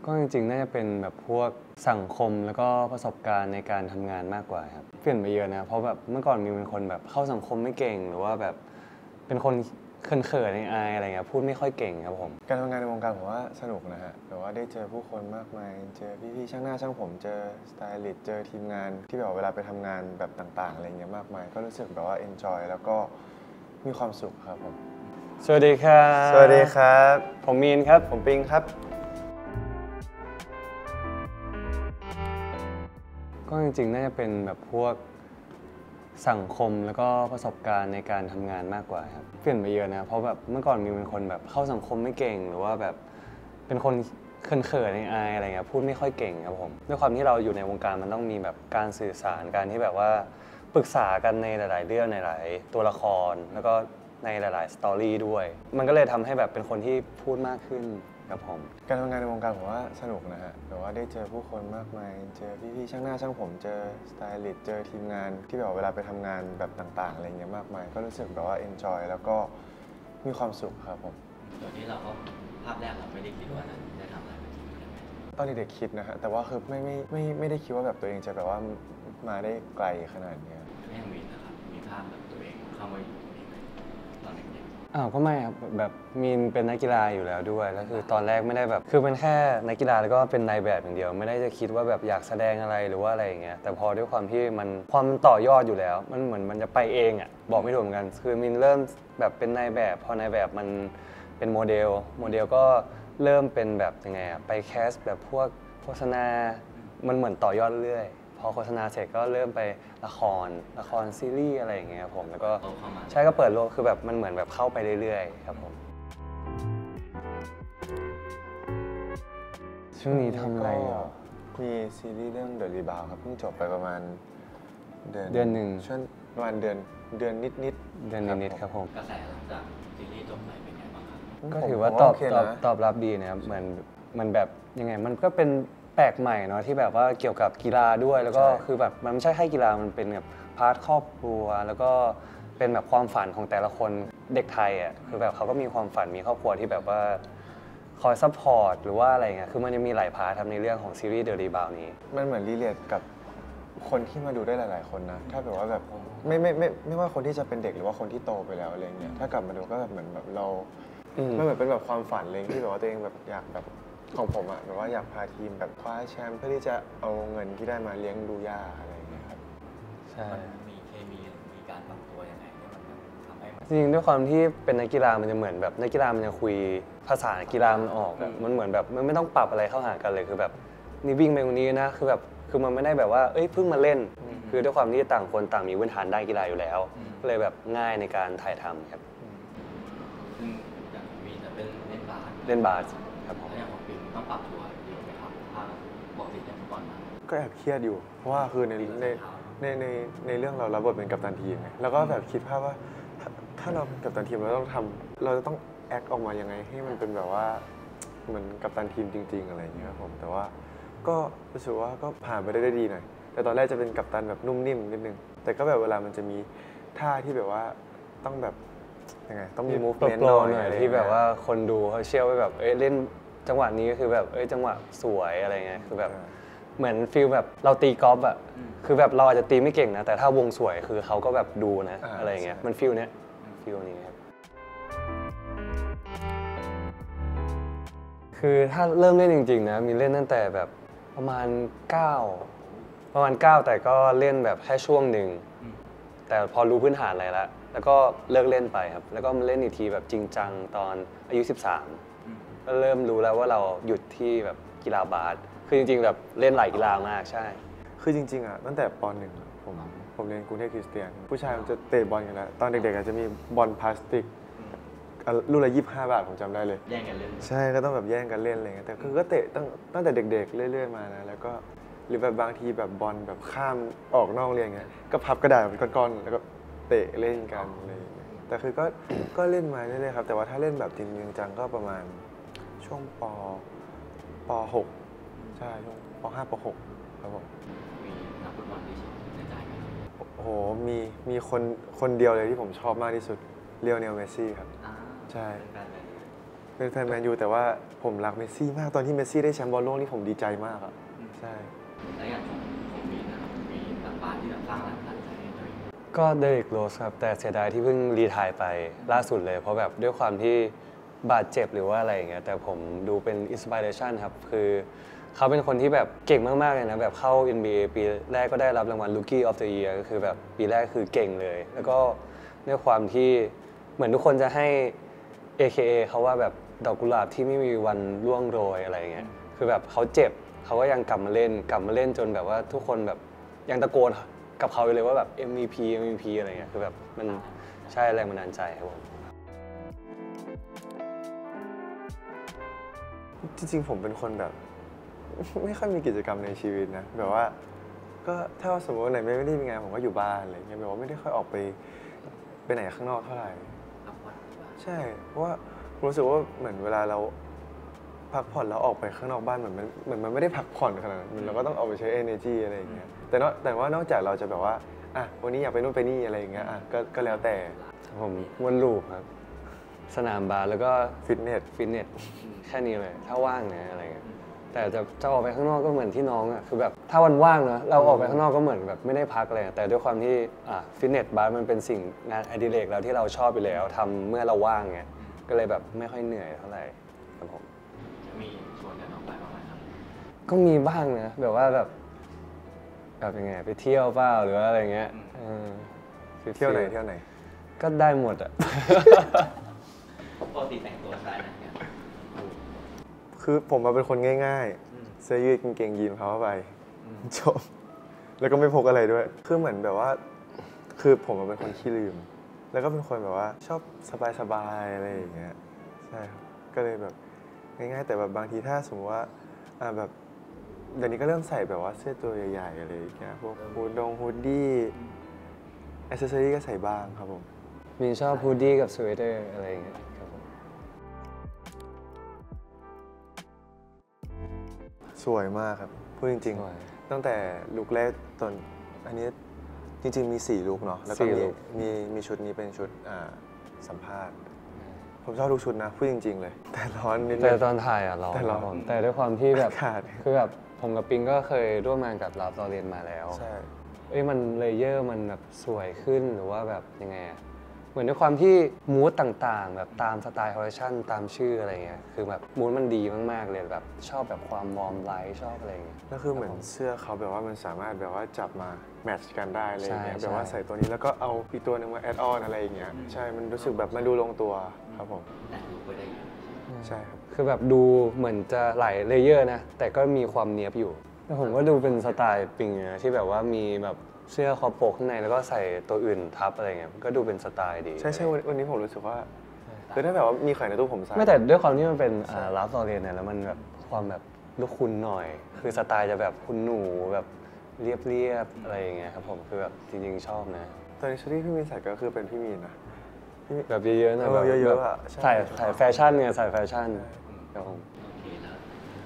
ก็จริงๆน่าจะเป็นแบบพวกสังคมแล้วก็ประสบการณ์ในการทำงานมากกว่าครับเปลี่ยนไปเยอะนะเพราะแบบเมื่อก่อนมีเป็นคนแบบเข้าสังคมไม่เก่งหรือว่าแบบเป็นคนเขินๆอายๆอะไรเงี้ยพูดไม่ค่อยเก่งครับผมการทำงานในวงการผมว่าสนุกนะฮะแบบว่าได้เจอผู้คนมากมายเจอพี่ๆช่างหน้าช่างผมเจอสไตลิสต์เจอทีมงานที่แบบเวลาไปทำงานแบบต่างๆอะไรเงี้ยมากมายก็รู้สึกแบบว่า enjoy แล้วก็มีความสุขครับผมสวัสดีครับ สวัสดีครับผมมีนครับผมปิงครับก็จริงๆน่าจะเป็นแบบพวกสังคมแล้วก็ประสบการณ์ในการทำงานมากกว่าครับเปลี่ยนไปเยอะนะเพราะแบบเมื่อก่อนมีเป็นคนแบบเข้าสังคมไม่เก่งหรือว่าแบบเป็นคนเขินๆอายๆอะไรเงี้ยพูดไม่ค่อยเก่งครับผมด้วยความที่เราอยู่ในวงการมันต้องมีแบบการสื่อสารการที่แบบว่าปรึกษากันในหลายๆเรื่องในหลายตัวละครแล้วก็ในหลายๆสตอรี่ด้วยมันก็เลยทำให้แบบเป็นคนที่พูดมากขึ้นครับผมการทำงานในวงการผมว่าสนุกนะฮะแบบว่าได้เจอผู้คนมากมายเจอพี่ๆช่างหน้าช่างผมเจอสไตลิสต์เจอทีมงานที่แบบเวลาไปทำงานแบบต่างๆอะไรเงี้ยมากมายก็รู้สึกแบบว่า enjoy แล้วก็มีความสุขครับผมโดยที่เราก็ภาพแรกเราไม่ได้คิดว่าจะได้ทำอะไรแบบนี้ใช่ไหมตอนเด็กๆคิดนะฮะแต่ว่าคือไม่ได้คิดว่าแบบตัวเองจะแบบว่ามาได้ไกลขนาดนี้แม่มีนะครับมีภาพแบบตัวเองเข้ามาอยู่ตรงนี้ไหมตอนเด็กก็ไม่ครับแบบมีนเป็นนักกีฬาอยู่แล้วด้วยแล้วคือตอนแรกไม่ได้แบบคือเป็นแค่นักกีฬาแล้วก็เป็นนายแบบอย่างเดียวไม่ได้จะคิดว่าแบบอยากแสดงอะไรหรือว่าอะไรอย่างเงี้ยแต่พอด้วยความที่มันความต่อยอดอยู่แล้วมันเหมือนมันจะไปเองอ่ะบอกไม่ถูกเหมือนกันคือมินเริ่มแบบเป็นนายแบบพอนายแบบมันเป็นโมเดลก็เริ่มเป็นแบบยังไงอ่ะไปแคสแบบพวกโฆษณามันเหมือนต่อยอดเรื่อยพอโฆษณาเสร็จก็เริ่มไปละครซีรีส์อะไรอย่างเงี้ยครับผมแล้วก็ๆโตเข้ามาใช่ก็เปิดโลกคือแบบมันเหมือนแบบเข้าไปเรื่อยๆครับผมช่วงนี้ทำอะไรอ่ะมีซีรีส์เรื่อง The Rebound ครับเพิ่งจบไปประมาณเดือนหนึ่งช่วงประมาณเดือนนิดเดือนนิดๆครับผมกระแสหลังจากซีรีส์จบไปเป็นไงบ้างครับก็ถือว่าผมโอเคนะ ตอบรับดีนะครับเหมือนมันแบบยังไงมันก็เป็นแปลกใหม่เนาะที่แบบว่าเกี่ยวกับกีฬาด้วยแล้วก็คือแบบมันไม่ใช่แค่กีฬามันเป็นแบบพาร์ทครอบครัวแล้วก็เป็นแบบความฝันของแต่ละคนเด็กไทยอ่ะคือแบบเขาก็มีความฝันมีครอบครัวที่แบบว่าคอยซัพพอร์ตหรือว่าอะไรเงี้ยคือมันจะมีหลายพาร์ททำในเรื่องของซีรีส์ The Rebound นี้มันเหมือนรีเลทกับคนที่มาดูได้หลายๆคนนะถ้าแบบว่าแบบไม่ว่าคนที่จะเป็นเด็กหรือว่าคนที่โตไปแล้วอะไรเงี้ยถ้ากลับมาดูก็แบบเหมือนแบบเราไม่เหมือนเป็นแบบความฝันเลยที่แบบว่าตัวเองแบบอยากแบบของผมอะแบบว่าอยากพาทีมแบบคว้าแชมป์เพื่อที่จะเอาเงินที่ได้มาเลี้ยงดูย่าอะไรอย่างเงี้ยครับใช่ มันมีเคมีหรือมีการปรับตัวยังไงที่มันทำให้มันจริงๆด้วยความที่เป็นนักกีฬามันจะเหมือนแบบนักกีฬามันจะคุยภาษากีฬามันออกอะมันเหมือนแบบมันไม่ต้องปรับอะไรเข้าหากันเลยคือแบบนี่วิ่งไปตรงนี้นะคือแบบคือมันไม่ได้แบบว่าเอ้ยเพิ่งมาเล่นคือด้วยความที่ต่างคนต่างมีพื้นฐานด้านกีฬาอยู่แล้วก็เลยแบบง่ายในการถ่ายทำครับ ซึ่งอย่างมีแต่เป็นเล่นบาสเล่นบาสครับผม แล้วอย่างของปิงต้องปรับตัวเยอะไหมครับถ้าปกติเล่นฟุตบอลมาก็แอบเครียดอยู่เพราะว่าคือในเรื่องเรารับบทเป็นกัปตันทีมไงแล้วก็แบบคิดภาพว่าถ้าเราเป็นกัปตันทีมเราจะต้องแอคออกมายังไงให้มันเป็นแบบว่าเหมือนกัปตันทีมจริงๆอะไรอย่างเงี้ยครับผมแต่ว่าก็รู้สึกว่าก็ผ่านไปได้ดีหน่อยแต่ตอนแรกจะเป็นกัปตันแบบนุ่มนิ่มนิดนึงแต่ก็แบบเวลามันจะมีท่าที่แบบว่าต้องแบบยังไงต้องมีมูฟเมนต์หน่อยที่แบบว่าคนดูเขาเชื่อว่าแบบเอ้ยเล่นจังหวะนี้ก็คือแบบเอ้ยจังหวะสวยอะไรเงี้ยคือแบบเหมือนฟีลแบบเราตีกอล์ฟอะคือแบบเราอาจจะตีไม่เก่งนะแต่ถ้าวงสวยคือเขาก็แบบดูนะอะไรเงี้ยมันฟีลเนี้ยฟีลนี้ครับคือถ้าเริ่มเล่นจริงๆนะมีเล่นตั้งแต่แบบประมาณ9แต่ก็เล่นแบบแค่ช่วงหนึ่งแต่พอรู้พื้นฐานอะไรแล้วก็เลิกเล่นไปครับแล้วก็มาเล่นอีกทีแบบจริงจังตอนอายุ13ก็เริ่มรู้แล้วว่าเราหยุดที่แบบกีฬาบาสคือจริงๆแบบเล่นหลายกีฬามากใช่คือจริงๆอ่ะตั้งแต่ป .1 ผมเรียนกรุงเทพคริสเตียนผู้ชายมันจะเตะบอลกันแล้วตอนเด็กๆอาจจะมีบอลพลาสติกลูกละ25 บาทผมจำได้เลยแย่งกันเล่นใช่ก็ต้องแบบแย่งกันเล่นอะไรเงี้ยแต่คือก็เตะตั้งแต่เด็กๆเรื่อยๆมานะแล้วก็หรือแบบบางทีแบบบอลแบบข้ามออกนอกเรียนเงี้ยก็พับกระดาษเป็นก้อนๆแล้วก็เตะเล่นกันอะไรอย่างเงี้ยแต่คือก็เล่นมาเรื่อยๆครับแต่ว่าถ้าเล่นแบบจริงจังก็ประมาณช่วงป .6 ใช่ช่วงป .5 ป .6 ครับผมมีนักฟุตบอลที่ชอบในใจไหมครับโอ้โหมีคนเดียวเลยที่ผมชอบมากที่สุดเลียวเนลเมสซี่ครับใช่เป็นแฟนเลยเป็ เป็นแฟนแมนยูแต่ว่าผมรักเมสซี่มากตอนที่เมสซี่ได้แชมป์บอลโลกนี่ผมดีใจมากอ่ะใช่ แล้วอย่างของมีนะครับมีนักบาสที่แบบสร้างแรงบันดาลใจให้ตัวเอง ก็เดริกโรสครับแต่เสียดายที่เพิ่งรีไทร์ไปล่าสุดเลย เพราะแบบด้วยความที่บาดเจ็บหรือว่าอะไรอย่างเงี้ยแต่ผมดูเป็นอินสปิเรชันครับคือเขาเป็นคนที่แบบเก่งมากๆเลยนะแบบเข้า NBA ปีแรกก็ได้รับรางวัล Rookie of the Year ก็คือแบบปีแรกคือเก่งเลย แล้วก็ด้วยความที่เหมือนทุกคนจะให้ AKA เขาว่าแบบดอกกุหลาบที่ไม่มีวันร่วงโรยอะไรอย่างเงี้ยคือแบบเขาเจ็บเขาก็ยังกลับมาเล่นจนแบบว่าทุกคนแบบยังตะโกนกับเขาเลยว่าแบบ MVP อะไรเงี้ยคือแบบมันใช่แรงบันดาลใจครับผม จริงๆผมเป็นคนแบบ ไม่ค่อยมีกิจกรรมในชีวิตนะแบบว่าก็ถ้าสมมติวันไหนไม่ได้มีงานผมก็อยู่บ้านอะไรเงี้ยแบบว่าไม่ได้ค่อยออกไปไหนข้างนอกเท่าไหร่ พักผ่อนดีกว่า ใช่เพราะว่าผมรู้สึกว่าเหมือนเวลาเราพักผ่อนแล้วออกไปข้างนอกบ้านเหมือนมันไม่ได้พักผ่อนขนาดนั้นเราก็ต้องเอาไปใช้ energy อะไรอย่างเงี้ยแต่ว่านอกจากเราจะแบบว่าอ่ะวันนี้อยากไปนู่นไปนี่อะไรอย่างเงี้ยอ่ะก็แล้วแต่ ผมวนลูปครับสนามบาสแล้วก็ ฟิตเนส แค่นี้เลยถ้าว่างนะอะไรเงี้ยแต่จะออกไปข้างนอกก็เหมือนที่น้องอ่ะคือแบบถ้าวันว่างนะเราออกไปข้างนอกก็เหมือนแบบไม่ได้พักเลยแต่ด้วยความที่ฟิตเนสบาสมันเป็นสิ่งงานอดิเรกแล้วที่เราชอบไปแล้วทำเมื่อเราว่างไงก็เลยแบบไม่ค่อยเหนื่อยเท่าไหร่ครับผม จะมีชวนกันออกไปบ้างไหมครับ ก็มีบ้างนะแบบว่าแบบยังไงไปเที่ยวเปล่าหรือว่าอะไรเงี้ยเที่ยวไหน ก็ได้หมดอ่ะ ปกติแต่งตัวสไตล์ไหนกัน คือผมมาเป็นคนง่ายๆเสื้อยืดกางเกงยีนเขาเข้าไปจบแล้วก็ไม่พกอะไรด้วยคือเหมือนแบบว่าคือผมเป็นคนขี้ลืม แล้วก็เป็นคนแบบว่าชอบสบายๆอะไรอย่างเงี้ยใช่ครับก็เลยแบบง่ายๆแต่แบบบางทีถ้าสมมติว่าแบบเดี๋ยวนี้ก็เริ่มใส่แบบว่าเสื้อตัวใหญ่ๆอะไรอย่างเงี้ยพวกฮูดดี้แอคเซสซอรี่ก็ใส่บ้างครับผม มีชอบฮูดดี้กับสเวตเตอร์อะไรอย่างเงี้ยครับผม สวยมากครับพูดจริง สวย ๆ ตั้งแต่ลุคแรกตอนอันนี้จริงๆมี4ลุคเนาะแล้วก็ 4ลุค มีชุดนี้เป็นชุดสัมภาษณ์ ผมชอบทุกชุดนะพูดจริง ๆ เลย แต่ร้อนนิดนึ แต่ ง ตอนถ่ายอ่ะร้อน แต่ร้อน ครับผมแต่ด้วยความที่แบบ อากาศ คือแบบผมกับปิงก็เคยร่วมงานกับลาฟลอเรนมาแล้ว ใช่ มันเลเยอร์มันแบบสวยขึ้นหรือว่าแบบยังไงอะเหมือนด้วยความที่มูดต่างๆ แบบตามสไตล์คอลเลคชันตามชื่ออะไรเงี้ยคือแบบมูดมันดีมากๆเลยแบบชอบแบบความวอร์มไลท์ชอบอะไรเงี้ย แล้วคือเหมือนเสื้อเขาแบบว่ามันสามารถแบบว่าจับมาแมทช์กันได้อะไรอย่างเงี้ย ใช่ แบบว่าใส่ตัวนี้แล้วก็เอาอีกตัวหนึงมาแอดออนอะไรอย่างเงี้ยใช่มันรู้สึกแบบมันดูลงตัวครับผม แต่งลุคไปได้เยอะ ใช่ครับ คือแบบดูเหมือนจะหลายเลเยอร์นะแต่ก็มีความเนียบอยู่แต่ผมก็ดูเป็นสไตล์ปิงนะที่แบบว่ามีแบบเสื้อคอปกข้างในแล้วก็ใส่ตัวอื่นทับอะไรเงี้ยก็ดูเป็นสไตล์ดี ใช่วันนี้ผมรู้สึกว่าคือถ้าแบบว่ามีใครในตู้ผมใส่ ไม่แต่ด้วยความที่มันเป็นลาฟลอเรนเนี่ยแล้วมันแบบความแบบลูกคุณหน่อย คือสไตล์จะแบบคุณหนูแบบเรียบๆอะไรอย่างเงี้ยครับผมคือแบบจริงๆชอบนะ ตอนนี้ชุดที่พี่มีนใส่ก็คือเป็นพี่มีนนะ แบบเยอะๆหนะแบบ เยอะๆ แบบ อะใช่ ถ่ายแฟชั่นไงใส่แฟชั่นครับผม โอเคแล้ว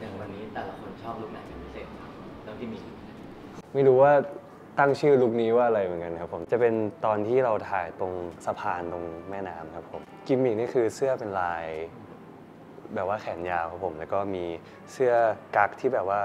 อย่างวันนี้แต่ละคนชอบลุคไหนเป็นพิเศษครับแล้วที่มี ไม่รู้ว่าตั้งชื่อลุคนี้ว่าอะไรเหมือนกันครับผมจะเป็นตอนที่เราถ่ายตรงสะพานตรงแม่น้ำครับผมกิมมิกนี่คือเสื้อเป็นลายแบบว่าแขนยาวครับผมแล้วก็มีเสื้อกั๊กที่แบบว่า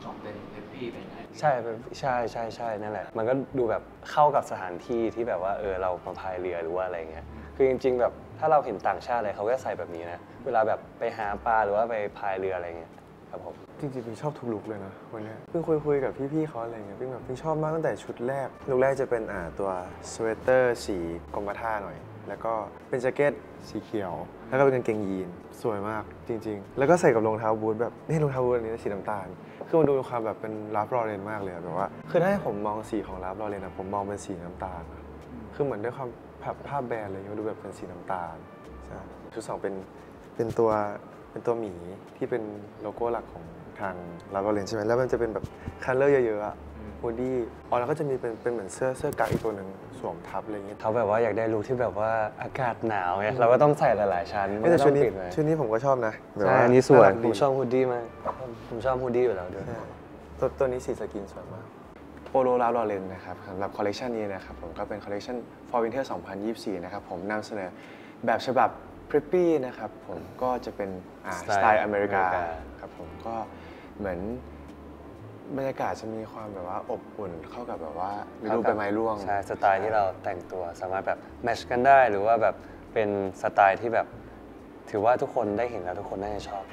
ชอบเป็นเฮปปี้เป็นไง ใช่นั่นแหละมันก็ดูแบบเข้ากับสถานที่ที่แบบว่าเรามาพายเรือหรือว่าอะไรเงี้ยคือจริงๆแบบถ้าเราเห็นต่างชาติอะไรเขาก็ใส่แบบนี้นะเวลาแบบไปหาปลาหรือว่าไปพายเรืออะไรเงี้ยครับผม จริงๆพี่ชอบทุกลุคเลยนะวันเนี้ยเพิ่งคุยกับพี่ๆเขาอะไรเงี้ยพี่แบบพี่ชอบมากตั้งแต่ชุดแรกลุคแรกจะเป็นตัวสเวตเตอร์สีกรมท่าหน่อย แล้วก็เป็นแจ็คเก็ตสีเขียว แล้วก็เป็นกางเกงยีนสวยมากจริง ๆ แล้วก็ใส่กับรองเท้าบูทแบบนี่รองเท้าบูทอันนี้สีน้ำตาลคือมันดูมีความแบบเป็นลาฟลอเรนมากเลยอะแบบว่าคือถ้าให้ผมมองสีของลาฟลอเรนอะผมมองเป็นสีน้ำตาลอะคือเหมือนด้วยความภาพแบรนด์อะไรเงี้ยมันดูแบบเป็นสีน้ำตาลใช่ชุดสองเป็นตัวหมีที่เป็นโลโก้หลักของทางลาฟลอเรนใช่ไหมแล้วมันจะเป็นแบบคัลเลอร์เยอะๆอะฮูดดี้แล้วก็จะมีเป็นเหมือนเสื้อกั๊กอีกตัวหนึ่งสวมทับอะไรเงี้ย เขาแบบว่าอยากได้ลุคที่แบบว่าอากาศหนาวไงเราก็ต้องใส่หลายๆชั้น ไม่แต่ ต้ ชุ อ ด ง นี้ ปิดไว้ ชุดนี้ผมก็ชอบนะแบบ ใช่ ว่า อันนี้สวย ารัก ผ ดี มชอบฮูดดี้มากผมชอบฮูดดี้อยู่แล้วด้วย ใช่ตัวนี้สีสกินสวยมากโปโลลาลอเรนนะครับสำหรับคอลเลคชันนี้นะครับผมก็เป็นคอลเลคชัน Fall Winter 2024 นะครับผมนำเสนอแบบฉบับ พริปปี้นะครับผมก็จะเป็นสไตล์อเมริกาครับผมก็เหมือนบรรยากาศจะมีความแบบว่าอบอุ่นเข้ากับแบบว่าฤดูใบไม้ร่วง ใช่สไตล์ที่เราแต่งตัวสามารถแบบแมทช์กันได้หรือว่าแบบเป็นสไตล์ที่แบบถือว่าทุกคนได้เห็นแล้วทุกคนน่าจะชอบ